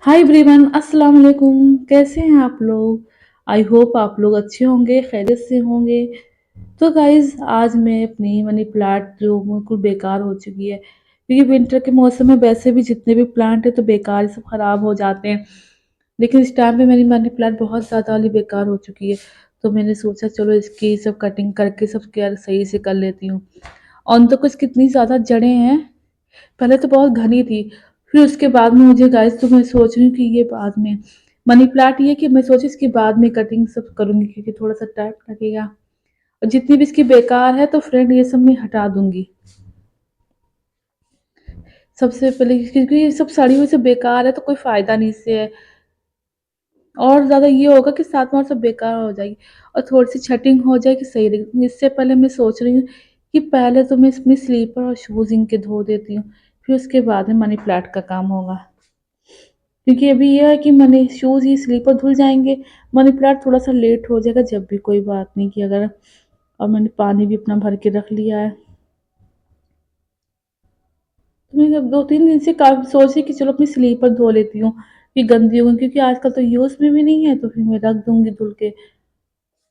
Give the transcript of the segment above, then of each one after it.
Hi everyone, अस्सलाम वालेकुम। कैसे हैं आप लोग? आई होप आप लोग अच्छे होंगे, खैरियत से होंगे। तो गाइज़, आज मैं अपनी मनी प्लांट जो बिल्कुल बेकार हो चुकी है, क्योंकि विंटर के मौसम में वैसे भी जितने भी प्लांट हैं तो बेकार ही सब ख़राब हो जाते हैं। लेकिन इस टाइम पे मेरी मनी प्लांट बहुत ज़्यादा वाली बेकार हो चुकी है। तो मैंने सोचा चलो इसकी सब कटिंग करके सब केयर सही से कर लेती हूँ। ऑन तो कुछ कितनी ज़्यादा जड़ें हैं, पहले तो बहुत घनी थी, फिर उसके बाद में मुझे गाइस तो मैं सोच रही हूँ कि ये बाद में मनी प्लांट ये कि मैं सोची इसके बाद में कटिंग सब करूँगी क्योंकि थोड़ा-सा टाइम लगेगा और जितनी भी इसकी बेकार है तो फ्रेंड ये सब मैं हटा दूँगी। सबसे पहले क्योंकि ये सब सड़ी हुई सब बेकार है तो कोई फ़ायदा नहीं इससे है और ज़्यादा ये होगा कि साथ में और सब बेकार हो जाएगी और थोड़ी-सी छटिंग हो जाएगी सही रहेगी। इससे पहले मैं सोच रही हूँ कि पहले तो मैं अपनी स्लीपर और शूज़ इनके धो देती हूँ, फिर उसके बाद में मनी प्लांट का काम होगा। क्योंकि अभी ये है कि मनी शूज़ ही स्लीपर धुल जाएँगे, मनी प्लांट थोड़ा-सा लेट हो जाएगा जब भी कोई बात नहीं कि अगर और मैंने पानी भी अपना भर के रख लिया है। तो मैं अब 2-3 दिन से काफ़ी सोच रही कि चलो अपनी स्लीपर धो लेती हूँ, कि गंदी हो गई क्योंकि आजकल तो यूज़ में भी नहीं है तो फिर मैं रख दूँगी धुल के।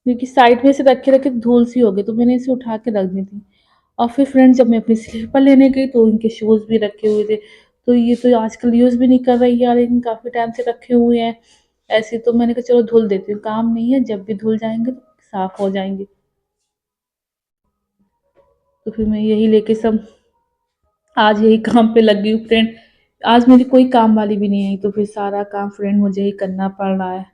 क्योंकि साइड में से रखे-रखे धूल-सी हो गई तो मैंने इसे उठा के रख दी थी। और फिर फ्रेंड जब मैं अपनी स्लीपर लेने गई तो इनके शूज़ भी रखे हुए थे। तो ये तो आजकल यूज़ भी नहीं कर रही यार, लेकिन काफ़ी टाइम से रखे हुए हैं। ऐसे तो मैंने कहा चलो धुल देती हूँ, काम नहीं है, जब भी धुल जाएँगे तो साफ़ हो जाएँगे। तो फिर मैं यही लेके सब आज यही काम पे लग गई हूँ फ्रेंड। आज मेरी कोई काम वाली भी नहीं आई तो फिर सारा काम फ्रेंड मुझे ही करना पड़ रहा है।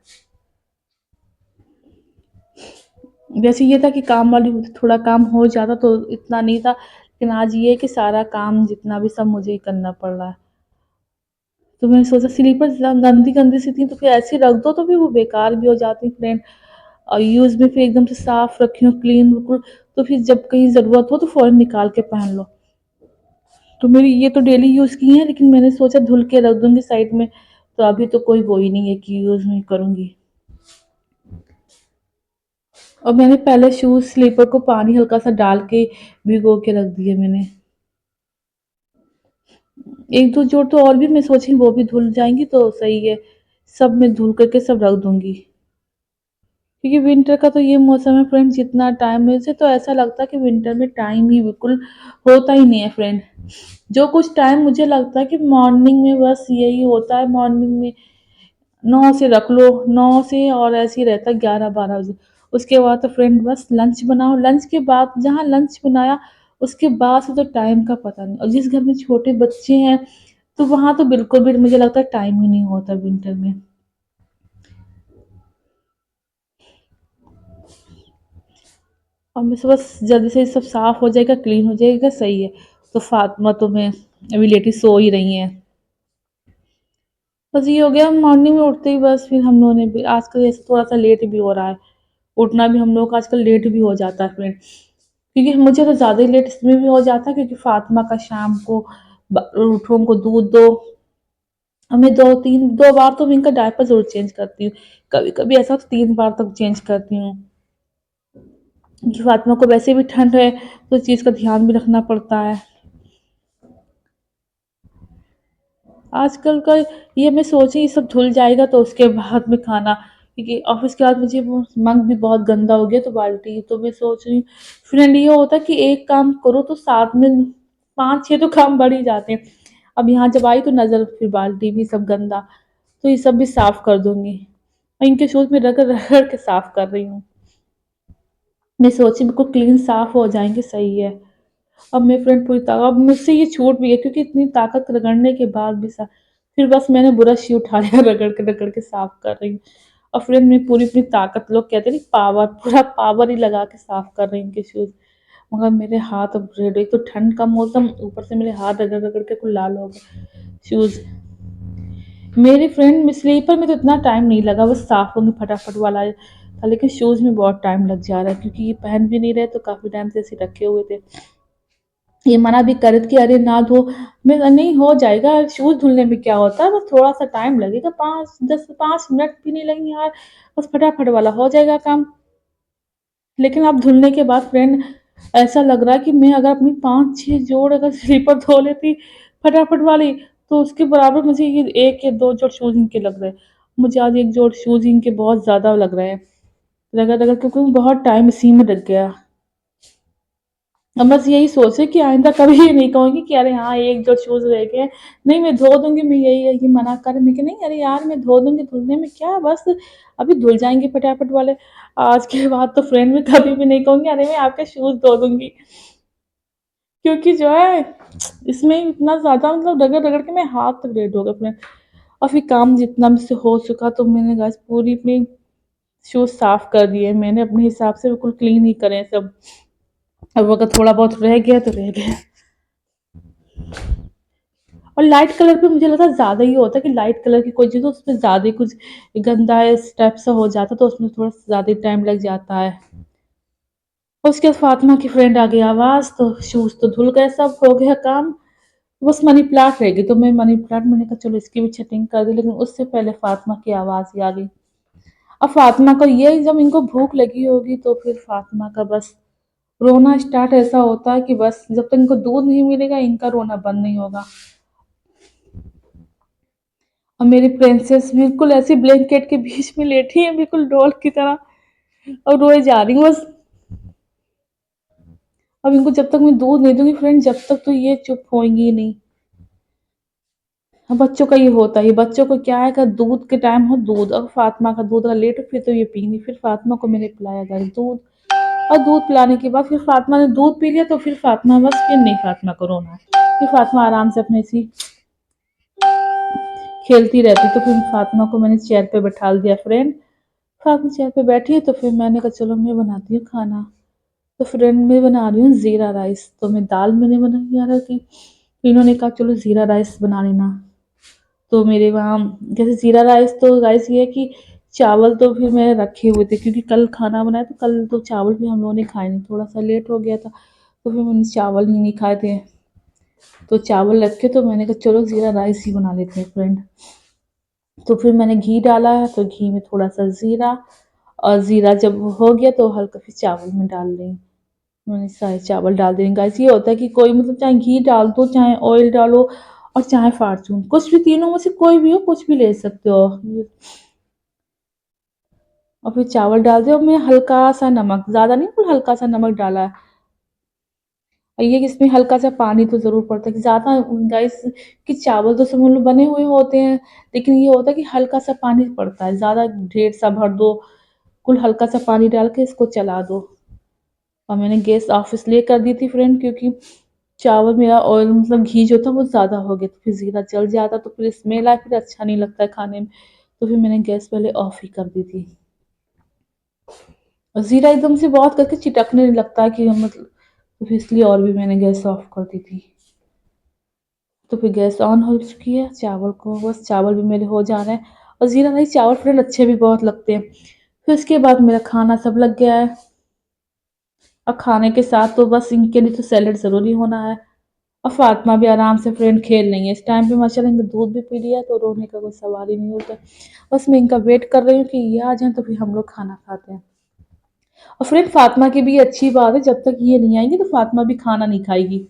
वैसे ये था कि काम वाली होती थोड़ा काम हो जाता तो इतना नहीं था, लेकिन आज ये है कि सारा काम जितना भी सब मुझे ही करना पड़ रहा है। तो मैंने सोचा स्लीपर गंदी-गंदी सी थी तो फिर ऐसे ही रख दो तो फिर वो बेकार भी हो जाती फ्रेंड और यूज़ में फिर एकदम से साफ रखी हो क्लीन बिल्कुल, तो फिर जब कहीं ज़रूरत हो तो फ़ौरन निकाल के पहन लो। तो मेरी ये तो डेली यूज़ की हैं, लेकिन मैंने सोचा धुल के रख दूँगी साइड में, तो अभी तो कोई वो ही नहीं है कि यूज़ नहीं करूँगी। और मैंने पहले शूज़ स्लीपर को पानी हल्का-सा डाल के भिगो के रख दिए मैंने। 1-2 जोड़ तो और भी मैं सोची वो भी धुल जाएँगी तो सही है। सब मैं धुल कर के सब रख दूँगी। क्योंकि विंटर का तो ये मौसम है फ्रेंड, जितना टाइम मुझे तो ऐसा लगता है कि विंटर में टाइम ही बिल्कुल होता ही नहीं है फ्रेंड। जो कुछ टाइम मुझे लगता है कि मॉर्निंग में बस यही होता है, मॉर्निंग में 9 से रख लो, 9 से और ऐसे ही रहता है 11-12 बजे। उसके बाद तो फ्रेंड बस लंच बनाओ, लंच के बाद जहाँ लंच बनाया उसके बाद से तो टाइम का पता नहीं और जिस घर में छोटे बच्चे हैं, तो वहाँ तो बिल्कुल भी मुझे लगता है टाइम ही नहीं होता विंटर में। और मैं बस जल्दी से सब साफ हो जाएगा, क्लीन हो जाएगा, सही है। तो फातिमा तो मैं अभी लेटी सो ही रही हैं। बस ये हो गया मॉर्निंग में उठते ही बस फिर हम लोगों ने भी आजकल ऐसे थोड़ा-सा लेट भी हो रहा है। उठना भी हम लोगों का आजकल लेट भी हो जाता है फ्रेंड। क्योंकि मुझे तो ज़्यादा ही लेट इसमें भी हो जाता है क्योंकि फातिमा का शाम को उठो उनको दूध दो। और मैं 2 बार तो मैं इनका डायपर ज़रूर चेंज करती हूँ। कभी-कभी ऐसा तो 3 बार तक चेंज करती हूँ। क्योंकि फातिमा को वैसे भी ठंड है, तो इस चीज़ का ध्यान भी रखना पड़ता है। आजकल का ये मैं सोची ये सब धुल जाएगा तो उसके बाद में खाना, क्योंकि ऑफ़िस के बाद मुझे वो मग भी बहुत गंदा हो गया तो बाल्टी तो मैं सोच रही हूँ फ्रेंड ये होता है कि एक काम करो तो साथ में 5-6 तो काम बढ़ ही जाते हैं। अब यहाँ जब आई तो नज़र फिर बाल्टी भी सब गंदा, तो ये सब भी साफ़ कर दूँगी। और इनके शूज़ में रगड़-रगड़ के साफ़ कर रही हूँ। मैं सोची बिल्कुल क्लीन साफ़ हो जाएँगे सही है। अब मेरी फ्रेंड पूरी अब मुझसे ये छूट भी है क्योंकि इतनी ताकत रगड़ने के बाद भी फिर बस मैंने ब्रश ही उठा लिया रगड़ के साफ कर रही हूँ। और फिर मैं पूरी अपनी ताकत लोग कहते हैं ना पावर पूरा पावर ही लगा के साफ कर रही हूँ उनके शूज़। मगर मेरे हाथ अब रेड एक तो ठंड का मौसम ऊपर से मेरे हाथ रगड़-रगड़ के कुल लाल हो गए शूज़। मेरी फ्रेंड स्लीपर में तो इतना टाइम नहीं लगा, बस साफ होंगे फटाफट वाला था, लेकिन शूज़ में बहुत टाइम लग जा रहा है क्योंकि ये पहन भी नहीं रहे तो काफ़ी टाइम से ऐसे रखे हुए थे। ये मना भी करे कि अरे ना धो, मैं कहा नहीं हो जाएगा, शूज़ धुलने में क्या होता है, बस थोड़ा-सा टाइम लगेगा 5-10 5 मिनट भी नहीं लगेंगे यार, बस फटाफट वाला हो जाएगा काम। लेकिन अब धुलने के बाद फ्रेंड ऐसा लग रहा है कि मैं अगर अपनी 5-6 जोड़ अगर स्लीपर धो लेती फटाफट वाली, तो उसके बराबर मुझे ये 1 या 2 जोड़ शूज़ इनके लग रहे हैं। मुझे आज 1 जोड़ शूज़ इनके बहुत ज़्यादा लग रहे हैं। रगड़-रगड़ के क्योंकि बहुत टाइम इसी में लग गया। अब बस यही सोच है कि आइंदा कभी ये नहीं कहूँगी कि अरे हाँ, 1 जोड़ शूज़ रह गए हैं। नहीं मैं धो दूँगी, मैं यही मना कर मैं कि नहीं अरे यार मैं धो दूँगी, धुलने में क्या है बस अभी धुल जाएँगे फटाफट वाले। आज के बाद तो फ्रेंड में कभी भी नहीं कहूँगी अरे मैं आपके शूज़ धो दूँगी। क्योंकि जो है इसमें इतना ज़्यादा मतलब रगड़-रगड़ के मेरे हाथ तक रेड हो गए अपने और फिर काम जितना मुझसे हो चुका तो मैंने गाइस पूरी अपनी शूज़ साफ कर दिए। मैंने अपने हिसाब से बिल्कुल क्लीन ही करे सब। अब अगर थोड़ा बहुत रह गया तो रह गया। और लाइट कलर पे मुझे लगा ज़्यादा ही होता है कि लाइट कलर की कोई चीज़ हो उसमें ज़्यादा ही कुछ गंदा इस टाइप सा हो जाता तो उसमें थोड़ा ज़्यादा ही टाइम लग जाता है। उसके बाद फातिमा की फ्रेंड आ गई आवाज़ तो शूज़ तो धुल गए सब हो गया काम। बस मनी प्लांट रह गई तो मैं मनी प्लांट मैंने कहा चलो इसकी भी सेटिंग कर दी लेकिन उससे पहले फातिमा की आवाज़ ही आ गई। अब फातिमा को ये जब इनको भूख लगी होगी तो फिर फातिमा का बस रोना स्टार्ट ऐसा होता है कि बस जब तक इनको दूध नहीं मिलेगा इनका रोना बंद नहीं होगा। और मेरी प्रिंसेस बिल्कुल ऐसे ब्लैंकेट के बीच में लेटी है बिल्कुल डॉल की तरह और रोए जा रही हूँ बस। अब इनको जब तक मैं दूध नहीं दूंगी फ्रेंड जब तक तो ये चुप होंगी ही नहीं। हाँ, बच्चों का ये होता है बच्चों को क्या है कि दूध के टाइम हो दूध अब फातिमा का दूध अगर लेट हो फिर तो ये पी नहीं फिर फातिमा को मैंने पिलाया गया दूध और दूध पिलाने के बाद फिर फातिमा ने दूध पी लिया तो फिर फातिमा बस फिर नहीं फातिमा को रोना है फिर फातिमा आराम से अपने सी खेलती रहती तो फिर फातिमा को मैंने चेयर पे बैठा दिया फ्रेंड। फातिमा चेयर पे बैठी है तो फिर मैंने कहा चलो मैं बनाती हूँ खाना। तो फ्रेंड मैं बना रही हूँ ज़ीरा राइस तो मैं दाल मैंने बनाई यार कि इन्होंने कहा चलो ज़ीरा राइस बना लेना। तो मेरे वहाँ जैसे ज़ीरा राइस तो राइस ये है कि चावल तो फिर मैंने रखे हुए थे क्योंकि कल खाना बनाया तो कल तो चावल भी हम लोगों ने खाए नहीं थोड़ा-सा लेट हो गया था, तो फिर मैंने चावल ही नहीं खाए थे। तो चावल रखे तो मैंने कहा चलो ज़ीरा राइस ही बना लेते हैं फ्रेंड। तो फिर मैंने घी डाला तो घी में थोड़ा-सा ज़ीरा और ज़ीरा जब हो गया तो हल्का फिर चावल में डाल दें। मैंने सारे चावल डाल दिए गाइस ये होता है कि कोई मतलब चाहे घी डाल दो, चाहे ऑयल डालो और चाहे फ़ॉर्च्यून कुछ भी तीनों में से कोई भी हो कुछ भी ले सकते हो। और फिर चावल डाल दिया और मैं हल्का-सा नमक ज़्यादा नहीं पर हल्का-सा नमक डाला है। और ये कि इसमें हल्का-सा पानी तो ज़रूर पड़ता है कि ज़्यादा गाइस कि चावल तो समझ लो बने हुए होते हैं, लेकिन ये होता है कि हल्का-सा पानी पड़ता है, ज़्यादा ढेर सा भर दो, कुल हल्का-सा पानी डाल के इसको चला दो। और मैंने गैस ऑफ इसलिए कर दी थी फ्रेंड क्योंकि चावल मेरा ऑयल मतलब घी जो था वो ज़्यादा हो गया, तो फिर ज़ीरा जल जाता तो फिर स्मेल आए फिर अच्छा नहीं लगता है खाने में। तो फिर मैंने गैस पहले ऑफ ही कर दी थी। और ज़ीरा एकदम से बहुत करके चिटकने लगता है कि मतलब तो फिर इसलिए और भी मैंने गैस ऑफ कर दी थी। तो फिर गैस ऑन हो चुकी है, चावल को बस चावल भी मेरे हो जा रहे हैं और ज़ीरा राइस चावल फ्रेंड अच्छे भी बहुत लगते हैं। फिर उसके बाद मेरा खाना सब लग गया है। अब खाने के साथ तो बस इनके लिए तो सैलेड ज़रूरी होना है। और फातिमा भी आराम से फ्रेंड खेल रही है। इस टाइम पे माशाल्लाह इनका दूध भी पी लिया तो रोने का कोई सवाल ही नहीं होता। बस मैं इनका वेट कर रही हूँ कि ये आ जाएँ तो फिर हम लोग खाना खाते हैं। और फ्रेंड फातिमा की भी अच्छी बात है जब तक ये नहीं आएँगी तो फातिमा भी खाना नहीं खाएगी।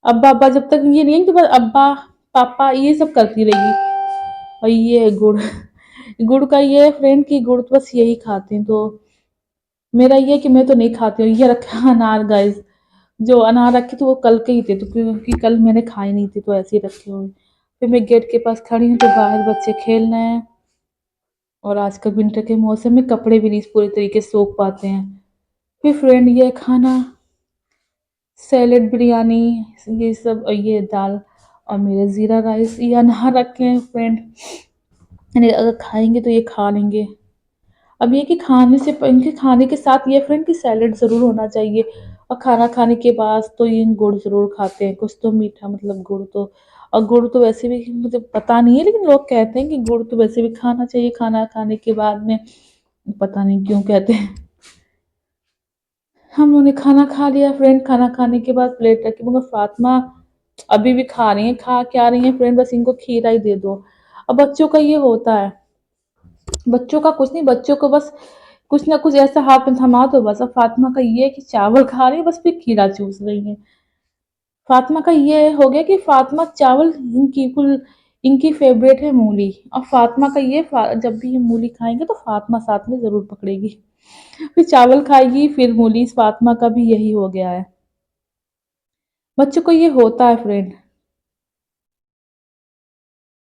अब्बा-अब्बा जब तक ये नहीं आएँगे तो बस अब्बा, पापा ये सब करती रहेगी। और ये है गुड़, गुड़ का ये है फ्रेंड कि गुड़ तो बस यही खाते हैं तो मेरा ये है कि मैं तो नहीं खाती हूँ। ये रखा है अनार गाइस, जो अनार रखे थे वो कल के ही थे तो क्योंकि कल मैंने खाए नहीं थे तो ऐसे ही रखे हुए। फिर मैं गेट के पास खड़ी हूँ तो बाहर बच्चे खेल रहे हैं और आजकल विंटर के मौसम में कपड़े भी नहीं पूरे तरीके से सूख पाते हैं। फिर फ्रेंड ये खाना सैलेड बिरयानी ये सब और ये दाल और मेरे ज़ीरा राइस ये अनार रखे हैं फ्रेंड। यानी अगर खाएँगे तो ये खा लेंगे। अब ये कि खाने से इनके खाने के साथ ये फ्रेंड कि सैलेड ज़रूर होना चाहिए और खाना खाने के बाद तो ये गुड़ ज़रूर खाते हैं, कुछ तो मीठा मतलब गुड़ तो और गुड़ तो वैसे भी मुझे पता नहीं है लेकिन लोग कहते हैं कि गुड़ तो वैसे भी खाना चाहिए खाना खाने के बाद में, पता नहीं क्यों कहते हैं। हम लोगों ने खाना खा लिया फ्रेंड, खाना खाने के बाद प्लेट रखी मगर फातिमा अभी भी खा रही हैं, खा क्या रही हैं फ्रेंड बस इनको खीरा ही दे दो। अब बच्चों का ये होता है, बच्चों का कुछ नहीं, बच्चों को बस कुछ ना कुछ ऐसा हाथ में थमा दो बस। अब फातिमा का ये है कि चावल खा रही है बस फिर खीरा चूस रही है। फ़ातिमा का ये हो गया कि फ़ातिमा चावल इनकी फ़ेवरेट है मूली और फ़ातिमा का ये जब भी ये मूली खाएँगे तो फ़ातिमा साथ में ज़रूर पकड़ेगी। फिर चावल खाएगी, फिर मूली, फ़ातिमा का भी यही हो गया है। बच्चों को ये होता है फ्रेंड।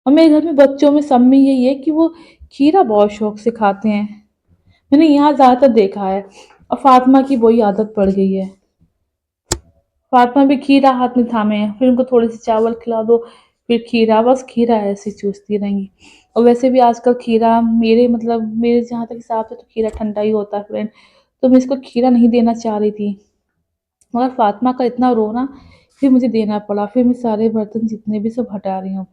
और मेरे घर में बच्चों में सब में यही है कि वो खीरा बहुत शौक से खाते हैं। मैंने यहाँ ज़्यादातर देखा है और फ़ातिमा की वही आदत पड़ गई है। फ़ातिमा भी खीरा हाथ में थामे है, फिर उनको थोड़े से चावल खिला दो, फिर खीरा, बस खीरा ऐसे ही चूसती रहेंगी। और वैसे भी आजकल खीरा मेरे जहाँ तक हिसाब से तो खीरा ठंडा ही होता है फ्रेंड, तो मैं इसको खीरा नहीं देना चाह रही थी। मगर फ़ातिमा का इतना रोना, फिर मुझे देना पड़ा, फिर मैं सारे बर्तन जितने भी सब हटा रही हूँ।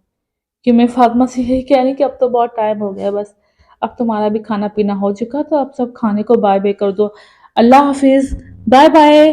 कि मैं फ़ातिमा से यही कह रही हूँ कि अब तो बहुत टाइम हो गया बस, अब तुम्हारा भी खाना-पीना हो चुका तो अब सब खाने को बाय-बाय कर दो। अल्लाह हाफ़िज़, बाय-बाय।